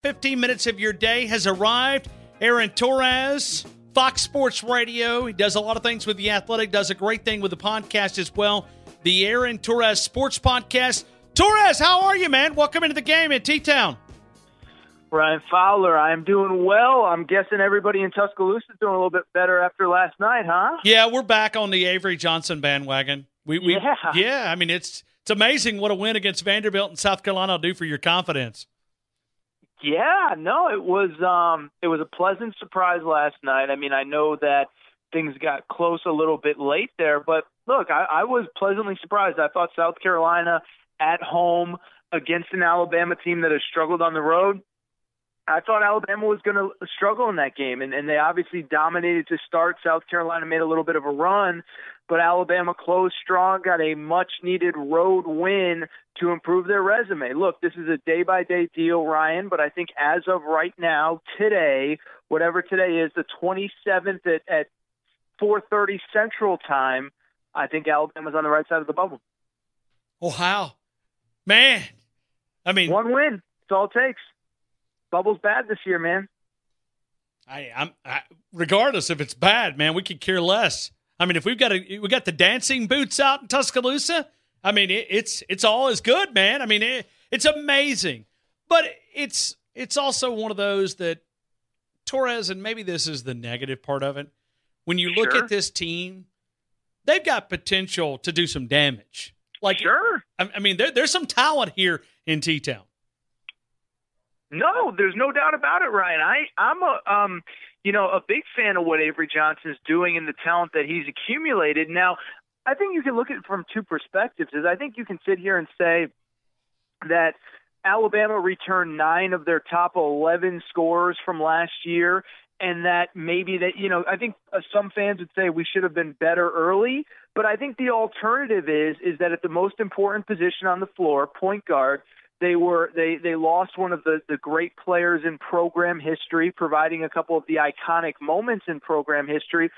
15 minutes of your day has arrived. Aaron Torres, Fox Sports Radio. He does a lot of things with The Athletic, does a great thing with the podcast as well. The Aaron Torres Sports Podcast. Torres, how are you, man? Welcome into the game in T-Town. Ryan Fowler, I'm doing well. I'm guessing everybody in Tuscaloosa is doing a little bit better after last night, huh? Yeah, we're back on the Avery Johnson bandwagon. Yeah. I mean, it's amazing what a win against Vanderbilt in South Carolina will do for your confidence. Yeah, no, it was a pleasant surprise last night. I mean, I know that things got close a little bit late there, but look, I was pleasantly surprised. I thought South Carolina at home against an Alabama team that has struggled on the road, I thought Alabama was going to struggle in that game, and they obviously dominated to start. South Carolina made a little bit of a run, but Alabama closed strong, got a much-needed road win to improve their resume. Look, this is a day-by-day deal, Ryan, but I think as of right now, today, whatever today is, the 27th at 4:30 Central Time, I think Alabama's on the right side of the bubble. Oh, wow. Man. I mean, one win. That's all it takes. Bubble's bad this year, man. I regardless if it's bad, man, we could care less. I mean, if we got the dancing boots out in Tuscaloosa, I mean, it's all as good, man. I mean, it's amazing, but it's also one of those that Torres, and maybe this is the negative part of it. When you look at this team, they've got potential to do some damage. Like, sure. I mean, there's some talent here in T-Town. No, there's no doubt about it, Ryan. I'm a big fan of what Avery Johnson's doing and the talent that he's accumulated. Now, I think you can look at it from two perspectives. I think you can sit here and say that Alabama returned 9 of their top 11 scorers from last year, and that maybe that, I think some fans would say we should have been better early, but I think the alternative is that at the most important position on the floor, point guard, they lost one of the great players in program history, providing a couple of the iconic moments in program history.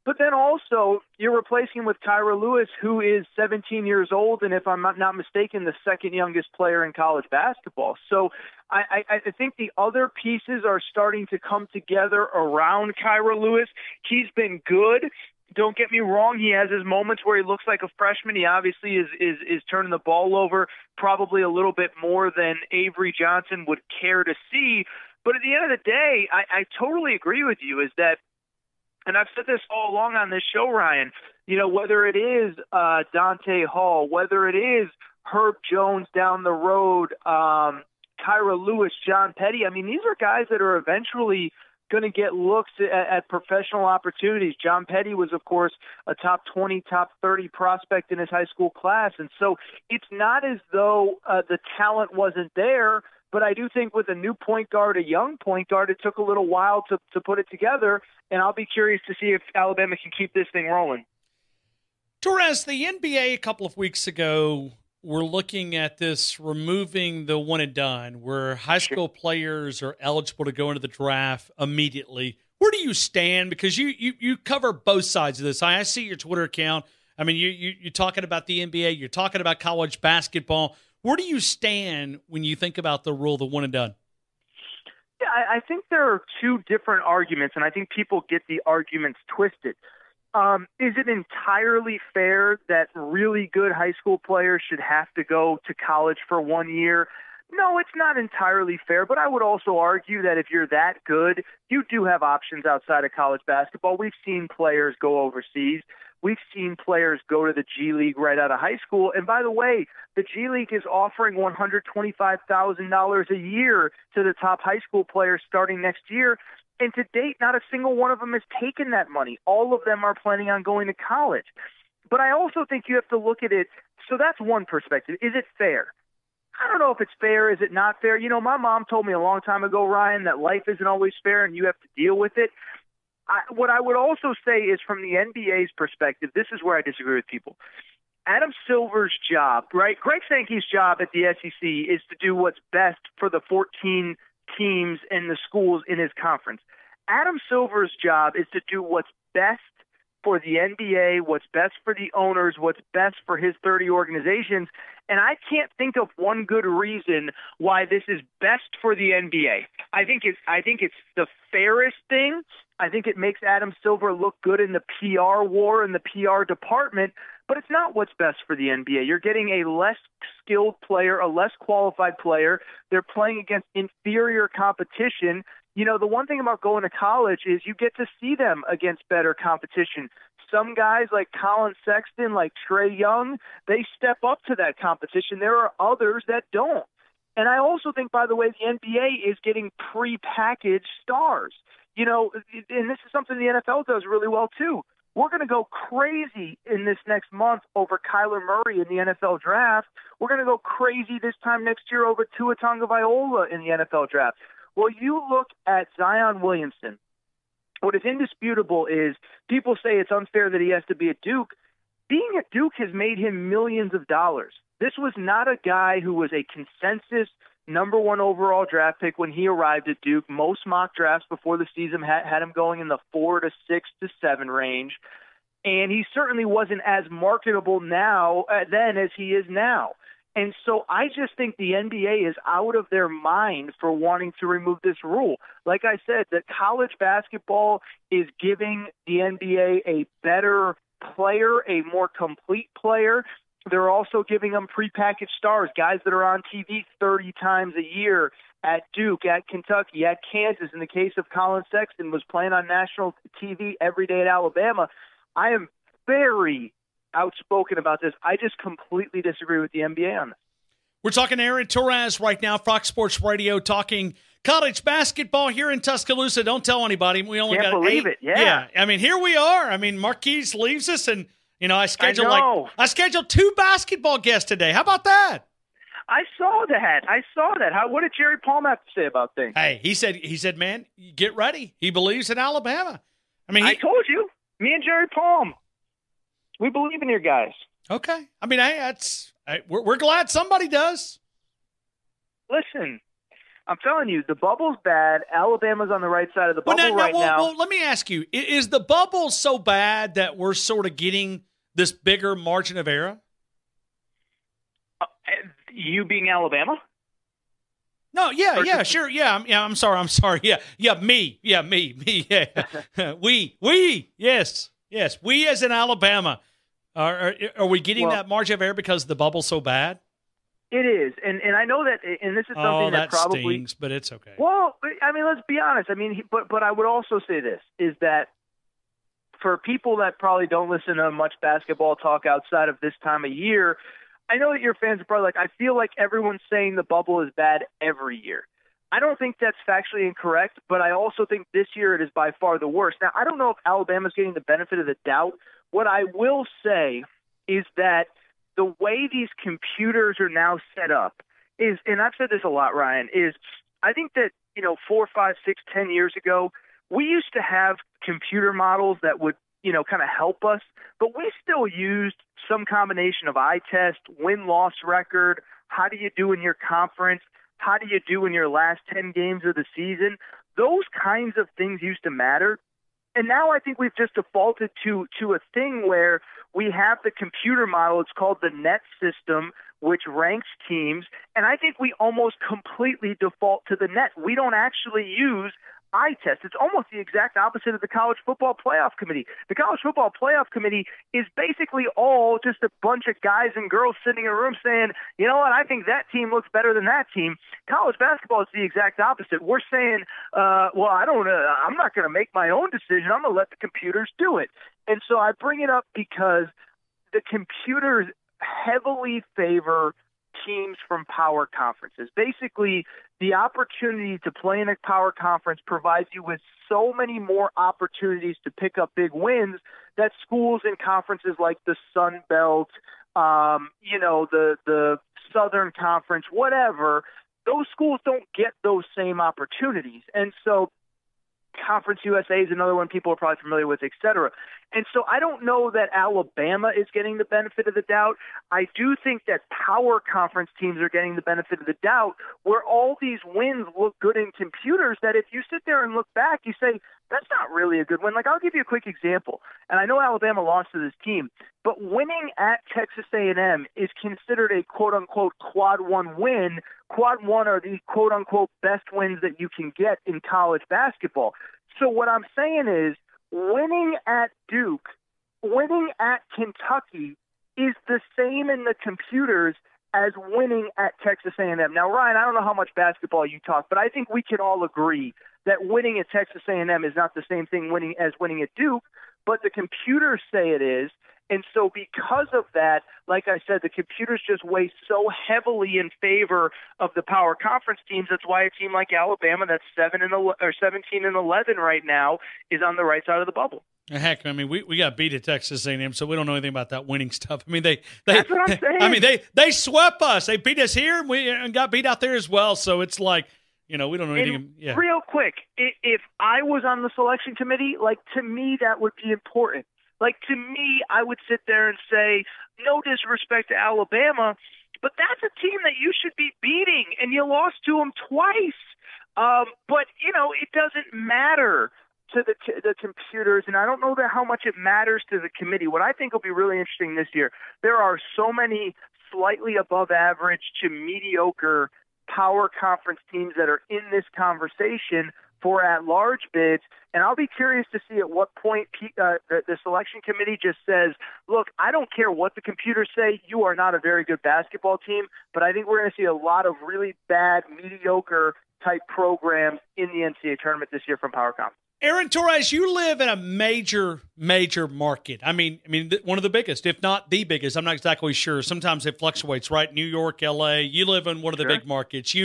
But then also you're replacing with Tyra Lewis, who is 17 years old, and if I'm not mistaken, the second youngest player in college basketball. So I think the other pieces are starting to come together around Tyra Lewis. He's been good. Don't get me wrong, he has his moments where he looks like a freshman. He obviously is turning the ball over probably a little bit more than Avery Johnson would care to see. But at the end of the day, I totally agree with you, is that, and I've said this all along on this show, Ryan, whether it is Dante Hall, whether it is Herb Jones down the road, Tyra Lewis, John Petty, I mean, these are guys that are eventually going to get looks at professional opportunities. John Petty was, of course, a top 20, top 30 prospect in his high school class. And so it's not as though the talent wasn't there, but I do think with a new point guard, a young point guard, it took a little while to put it together, and I'll be curious to see if Alabama can keep this thing rolling. Torres, the NBA a couple of weeks ago, we're looking at this removing the one and done, where high school players are eligible to go into the draft immediately. Where do you stand? Because you cover both sides of this. I see your Twitter account. I mean, you're talking about the NBA. You're talking about college basketball. Where do you stand when you think about the rule, the one and done? Yeah, I think there are two different arguments, and I think people get the arguments twisted. Is it entirely fair that really good high school players should have to go to college for 1 year? No, it's not entirely fair, but I would also argue that if you're that good, you do have options outside of college basketball. We've seen players go overseas. We've seen players go to the G League right out of high school. And by the way, the G League is offering $125,000 a year to the top high school players starting next year. And to date, not a single one of them has taken that money. All of them are planning on going to college. But I also think you have to look at it. So that's one perspective. Is it fair? I don't know if it's fair. Is it not fair? My mom told me a long time ago, Ryan, that life isn't always fair and you have to deal with it. What I would also say is from the NBA's perspective, this is where I disagree with people. Adam Silver's job, right? Greg Sankey's job at the SEC is to do what's best for the 14 teams and the schools in his conference. Adam Silver's job is to do what's best for the NBA, what's best for the owners, what's best for his 30 organizations. And I can't think of one good reason why this is best for the NBA. I think it's the fairest thing. I think it makes Adam Silver look good in the PR war and the PR department, but it's not what's best for the NBA. You're getting a less skilled player, a less qualified player. They're playing against inferior competition. You know, the one thing about going to college is you get to see them against better competition. Some guys like Colin Sexton, like Trae Young, they step up to that competition. There are others that don't. And I also think, by the way, the NBA is getting pre-packaged stars. You know, and this is something the NFL does really well, too. We're going to go crazy in this next month over Kyler Murray in the NFL draft. We're going to go crazy this time next year over Tua Tagovailoa in the NFL draft. Well, you look at Zion Williamson. What is indisputable is people say it's unfair that he has to be at Duke. Being at Duke has made him millions of dollars. This was not a guy who was a consensus number one overall draft pick when he arrived at Duke. Most mock drafts before the season had him going in the 4 to 6 to 7 range. And he certainly wasn't as marketable then as he is now. And so I just think the NBA is out of their mind for wanting to remove this rule. Like I said, that college basketball is giving the NBA a better player, a more complete player. They're also giving them prepackaged stars, guys that are on TV 30 times a year at Duke, at Kentucky, at Kansas. In the case of Colin Sexton, was playing on national TV every day at Alabama. I am very outspoken about this. I just completely disagree with the NBA on this. We're talking Aaron Torres right now, Fox Sports Radio, talking college basketball here in Tuscaloosa. Don't tell anybody. We only Can't got believe 8. It. Yeah. I mean, here we are. I mean, Marquise leaves us, and you know, I scheduled 2 basketball guests today. How about that? I saw that. What did Jerry Palm have to say about things? Hey, he said, man, get ready. He believes in Alabama. I mean, I told you, me and Jerry Palm, we believe in your guys. Okay. I mean, we're glad somebody does. Listen, I'm telling you, the bubble's bad. Alabama's on the right side of the bubble now. Well, let me ask you, is the bubble so bad that we're sort of getting this bigger margin of error? You being Alabama? No, sure. I'm sorry. Me. Yeah. We, yes. We as in Alabama. Are we getting that margin of error because the bubble's so bad? It is, and I know that, and this is something that probably stings, but it's okay. Well, I mean, let's be honest. I mean, but I would also say this is that for people that probably don't listen to much basketball talk outside of this time of year, I know that your fans are probably like, I feel like everyone's saying the bubble is bad every year. I don't think that's factually incorrect, but I also think this year it is by far the worst. Now, I don't know if Alabama's getting the benefit of the doubt. What I will say is that the way these computers are now set up is, and I've said this a lot, Ryan, is I think that, 4, 5, 6, 10 years ago, we used to have computer models that would, kind of help us, but we still used some combination of eye test, win-loss record, how do you do in your conference, how do you do in your last 10 games of the season. Those kinds of things used to matter. And now I think we've just defaulted to a thing where we have the computer model. It's called the net system, which ranks teams. And I think we almost completely default to the net. We don't actually use eye test. It's almost the exact opposite of the College Football Playoff Committee. The College Football Playoff Committee is basically all just a bunch of guys and girls sitting in a room saying, you know what, I think that team looks better than that team. College basketball is the exact opposite. We're saying, I'm not going to make my own decision. I'm going to let the computers do it. And so I bring it up because the computers heavily favor teams from power conferences. Basically, the opportunity to play in a power conference provides you with so many more opportunities to pick up big wins that schools in conferences like the Sun Belt, the Southern Conference, whatever, those schools don't get those same opportunities. And so Conference USA is another one people are probably familiar with, et cetera. And so I don't know that Alabama is getting the benefit of the doubt. I do think that power conference teams are getting the benefit of the doubt, where all these wins look good in computers, that if you sit there and look back, you say, that's not really a good win. Like, I'll give you a quick example. And I know Alabama lost to this team, but winning at Texas A&M is considered a quote-unquote quad one win. Quad one are the quote-unquote best wins that you can get in college basketball. So what I'm saying is winning at Duke, winning at Kentucky is the same in the computers as winning at Texas A&M. Now, Ryan, I don't know how much basketball you talk, but I think we can all agree that winning at Texas A&M is not the same thing as winning at Duke, but the computers say it is. And so because of that, like I said, the computers just weigh so heavily in favor of the power conference teams. That's why a team like Alabama that's 17-11 right now is on the right side of the bubble. Heck, I mean, we got beat at Texas A&M, so we don't know anything about that winning stuff. I mean, that's what I'm saying. I mean, they swept us. They beat us here, and got beat out there as well. So it's like, we don't know anything. Yeah. Real quick, if I was on the selection committee, like, to me, that would be important. Like, to me, I would sit there and say, no disrespect to Alabama, but that's a team that you should be beating, and you lost to them twice. But, it doesn't matter to the computers, and I don't know how much it matters to the committee. What I think will be really interesting this year, there are so many slightly above average to mediocre power conference teams that are in this conversation for at-large bids, and I'll be curious to see at what point the selection committee just says, look, I don't care what the computers say, you are not a very good basketball team, but I think we're going to see a lot of really bad, mediocre-type programs in the NCAA tournament this year from power conference. Aaron Torres, you live in a major market. I mean, one of the biggest, if not the biggest. I'm not exactly sure. Sometimes it fluctuates, right? New York, L.A. You live in one of the big markets.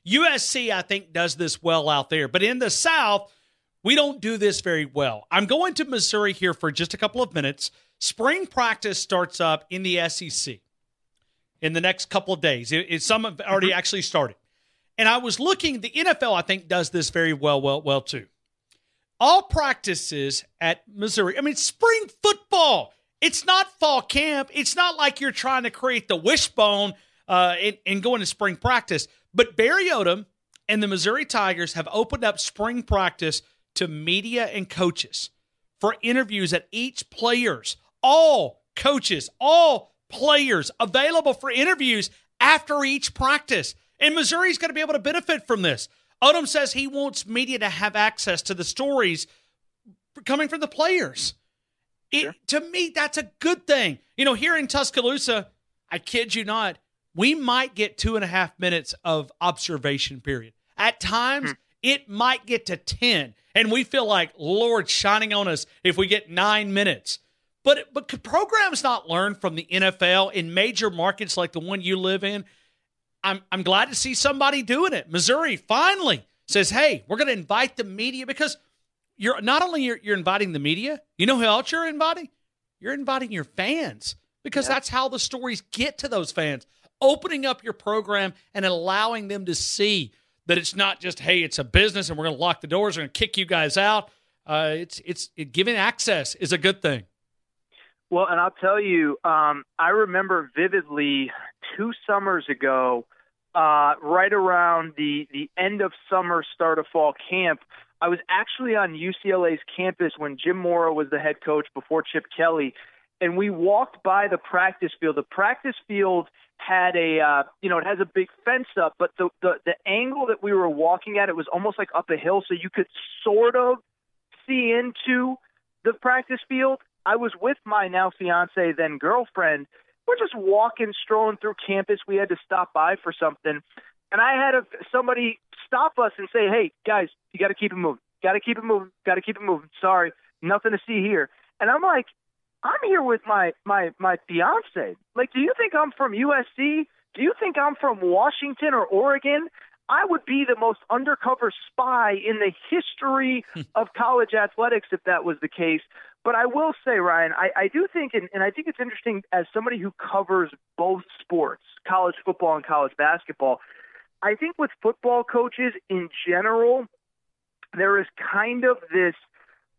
USC, I think, does this well out there. But in the South, we don't do this very well. I'm going to Missouri here for just a couple of minutes. Spring practice starts up in the SEC in the next couple of days. Some have already actually started. And I was looking, the NFL, I think, does this very well too. All practices at Missouri. I mean, spring football. It's not fall camp. It's not like you're trying to create the wishbone and go into spring practice. But Barry Odom and the Missouri Tigers have opened up spring practice to media and coaches for interviews at each players. All coaches, all players available for interviews after each practice. And Missouri's going to be able to benefit from this. Odom says he wants media to have access to the stories coming from the players. To me, that's a good thing. Here in Tuscaloosa, I kid you not, we might get 2.5 minutes of observation period. At times, it might get to 10, and we feel like, Lord, shining on us if we get 9 minutes. But could programs not learn from the NFL in major markets like the one you live in? I'm glad to see somebody doing it. Missouri finally says, hey, we're going to invite the media, because you're not only you're inviting the media, you know who else you're inviting? You're inviting your fans, because that's how the stories get to those fans. Opening up your program and allowing them to see that it's not just, hey, it's a business and we're going to lock the doors, we're going to kick you guys out. Giving access is a good thing. Well, and I'll tell you, I remember vividly 2 summers ago, right around the end of summer, start of fall camp, I was actually on UCLA's campus when Jim Mora was the head coach before Chip Kelly, and we walked by the practice field. The practice field had it has a big fence up, but the angle that we were walking at, it was almost like up a hill, so you could sort of see into the practice field. I was with my now fiance, then girlfriend. We're just walking, strolling through campus. We had to stop by for something. And I had somebody stop us and say, hey, guys, you got to keep it moving. Got to keep it moving. Got to keep it moving. Sorry, nothing to see here. And I'm like, I'm here with my fiance. Like, do you think I'm from USC? Do you think I'm from Washington or Oregon? I would be the most undercover spy in the history of college athletics if that was the case. But I will say, Ryan, I do think, and I think it's interesting as somebody who covers both sports, college football and college basketball, I think with football coaches in general, there is kind of this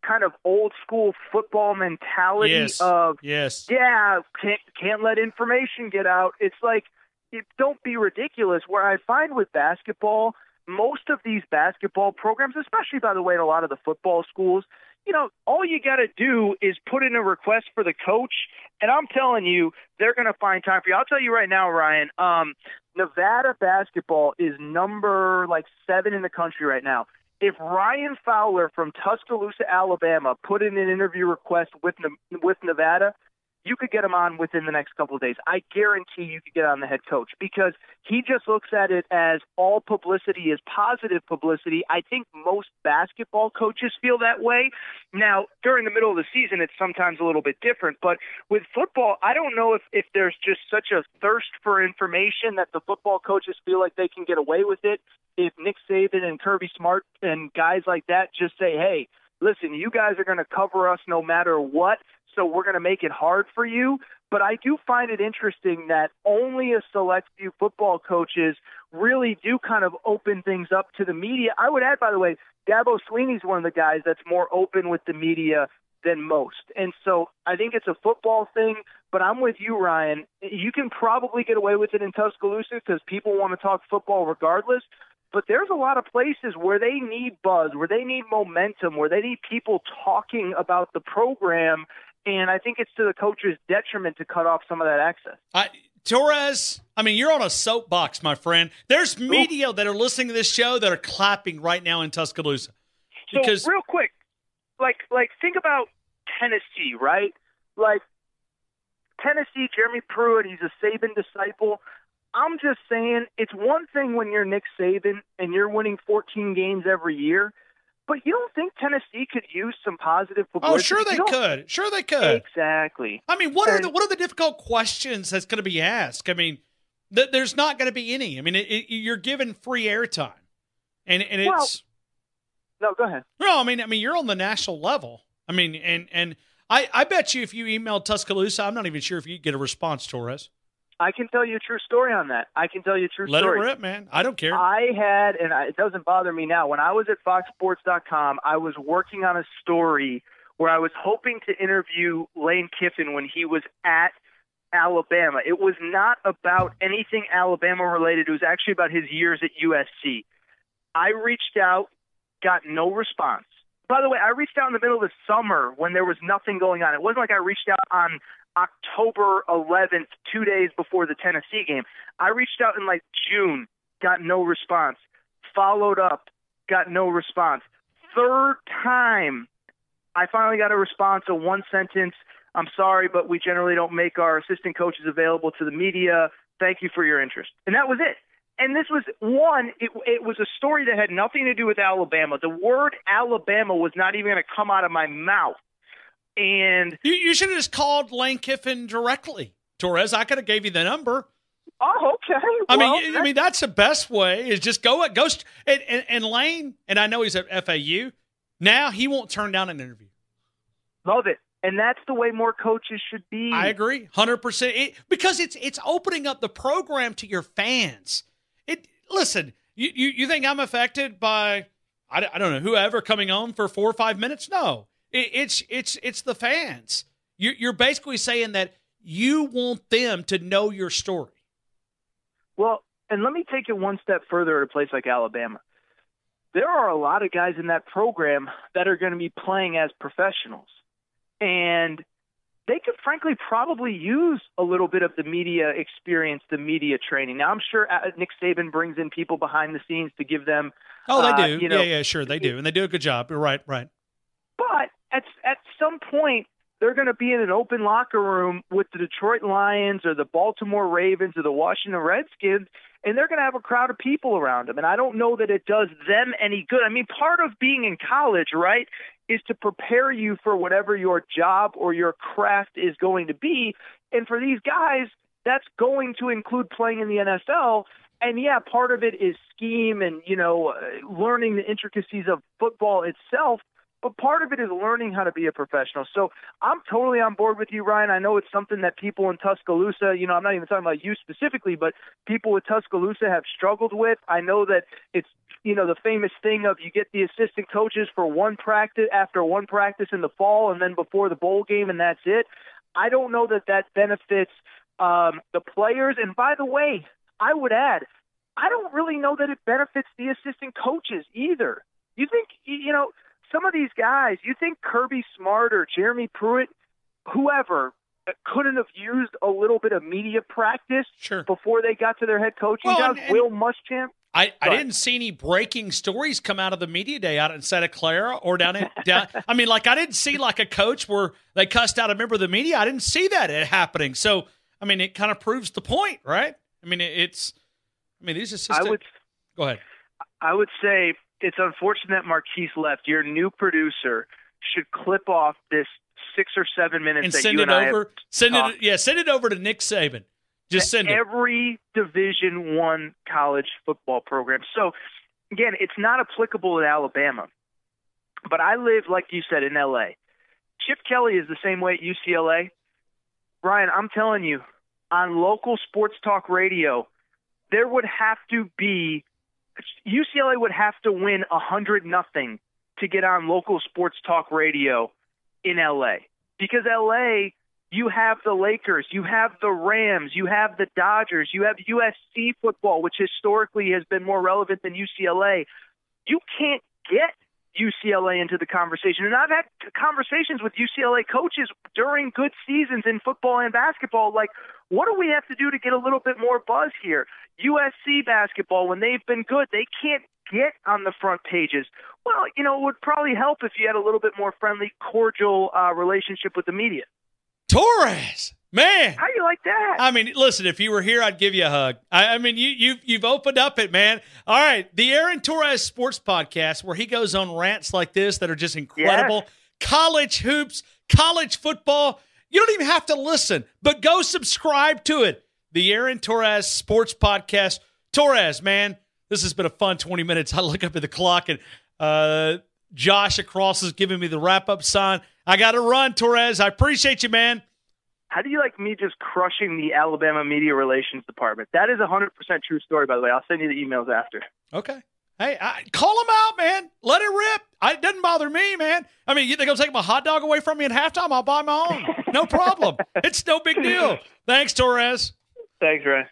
kind of old school football mentality of, can't let information get out. It's like, don't be ridiculous. Where I find with basketball, most of these basketball programs, especially, by the way, in a lot of the football schools, all you got to do is put in a request for the coach, and I'm telling you, they're going to find time for you. I'll tell you right now, Ryan, Nevada basketball is number 7 in the country right now. If Ryan Fowler from Tuscaloosa, Alabama, put in an interview request with Nevada, you could get him on within the next couple of days. I guarantee you could get on the head coach because he just looks at it as all publicity is positive publicity. I think most basketball coaches feel that way. Now, during the middle of the season, it's sometimes a little bit different. But with football, I don't know if there's just such a thirst for information that the football coaches feel like they can get away with it. If Nick Saban and Kirby Smart and guys like that just say, hey, listen, you guys are going to cover us no matter what, so we're going to make it hard for you. But I do find it interesting that only a select few football coaches really do kind of open things up to the media. I would add, by the way, Dabo Swinney's one of the guys that's more open with the media than most. And so I think it's a football thing, but I'm with you, Ryan. You can probably get away with it in Tuscaloosa because people want to talk football regardless. But there's a lot of places where they need buzz, where they need momentum, where they need people talking about the program. And I think it's to the coach's detriment to cut off some of that access. Torres, you're on a soapbox, my friend. There's media that are listening to this show that are clapping right now in Tuscaloosa. So real quick, think about Tennessee, right? Tennessee, Jeremy Pruitt, he's a Saban disciple. I'm just saying it's one thing when you're Nick Saban and you're winning 14 games every year, but you don't think Tennessee could use some positive publicity? Oh, sure they could. Sure they could. Exactly. What are the difficult questions that's going to be asked? There's not going to be any. You're given free airtime, and it's. No, go ahead. No, you're on the national level. And I bet you if you emailed Tuscaloosa, I'm not even sure if you'd get a response, Torres. I can tell you a true story on that. Let it rip, man. I don't care. I had, and it doesn't bother me now, when I was at foxsports.com, I was working on a story where I was hoping to interview Lane Kiffin when he was at Alabama. It was not about anything Alabama-related. It was actually about his years at USC. I reached out, got no response. By the way, I reached out in the middle of the summer when there was nothing going on. It wasn't like I reached out on October 11th, 2 days before the Tennessee game. I reached out in June, got no response. Followed up, got no response. Third time, I finally got a response, a one sentence. I'm sorry, but we generally don't make our assistant coaches available to the media. Thank you for your interest. And that was it. And this was it was a story that had nothing to do with Alabama. The word Alabama was not even going to come out of my mouth. And you should have just called Lane Kiffin directly, Torres. I could have gave you the number. Oh, okay. That's the best way is just go and Lane. And I know he's at FAU. Now he won't turn down an interview. Love it, and that's the way more coaches should be. I agree, 100%. Because it's opening up the program to your fans. Listen, you think I'm affected by I don't know whoever coming on for 4 or 5 minutes? No. It's the fans. You're basically saying that you want them to know your story. Well, and let me take it one step further at a place like Alabama. There are a lot of guys in that program that are going to be playing as professionals. And they could frankly probably use a little bit of the media experience, the media training. Now, I'm sure Nick Saban brings in people behind the scenes to give them. Oh, they do. Yeah, sure. They do. And they do a good job. You're right. But at some point, they're going to be in an open locker room with the Detroit Lions or the Baltimore Ravens or the Washington Redskins, and they're going to have a crowd of people around them. And I don't know that it does them any good. Part of being in college, right, is to prepare you for whatever your job or your craft is going to be. And for these guys, that's going to include playing in the NFL. And, yeah, part of it is scheme and, learning the intricacies of football itself. But part of it is learning how to be a professional. So I'm totally on board with you, Ryan. I know it's something that people in Tuscaloosa, I'm not even talking about you specifically, but people with Tuscaloosa have struggled with. I know that it's, the famous thing of you get the assistant coaches for one practice in the fall and then before the bowl game, and that's it. I don't know that benefits the players. And by the way, I would add, I don't really know that it benefits the assistant coaches either. You think, some of these guys, you think Kirby Smart or Jeremy Pruitt, whoever, couldn't have used a little bit of media practice before they got to their head coaching jobs? Will Muschamp? I didn't see any breaking stories come out of the media day out in Santa Clara or down. I mean, like, I didn't see like a coach where they cussed out a member of the media. I didn't see that happening. So, I mean, it kind of proves the point, right? I mean, these assistant. Go ahead. I would say it's unfortunate Marquise left. Your new producer should clip off this 6 or 7 minutes and that send you it and over. Send it over to Nick Saban. Just send it. Every Division I college football program. So, again, it's not applicable in Alabama. But I live, like you said, in L.A. Chip Kelly is the same way at UCLA. Brian, I'm telling you, on local sports talk radio, there would have to be – UCLA would have to win 100-0 to get on local sports talk radio in L.A. Because L.A., you have the Lakers, you have the Rams, you have the Dodgers, you have USC football, which historically has been more relevant than UCLA. You can't get UCLA into the conversation. And I've had conversations with UCLA coaches during good seasons in football and basketball, like, what do we have to do to get a little bit more buzz here? USC basketball, when they've been good, they can't get on the front pages. Well, it would probably help if you had a little bit more friendly, cordial relationship with the media. Torres, man. How do you like that? I mean, listen, if you were here, I'd give you a hug. I mean, you've opened up it, man. All right, the Aaron Torres Sports Podcast, where he goes on rants like this that are just incredible. Yes. College hoops, college football. You don't even have to listen, but go subscribe to it. The Aaron Torres Sports Podcast. Torres, man, this has been a fun 20 minutes. I look up at the clock, and Josh across is giving me the wrap-up sign. I got to run, Torres. I appreciate you, man. How do you like me just crushing the Alabama Media Relations Department? That is a 100% true story, by the way. I'll send you the emails after. Okay. Hey, call them out, man. Let it rip. It doesn't bother me, man. I mean, they're going to take my hot dog away from me at halftime? I'll buy my own. No problem. It's no big deal. Thanks, Torres. Thanks, Ryan.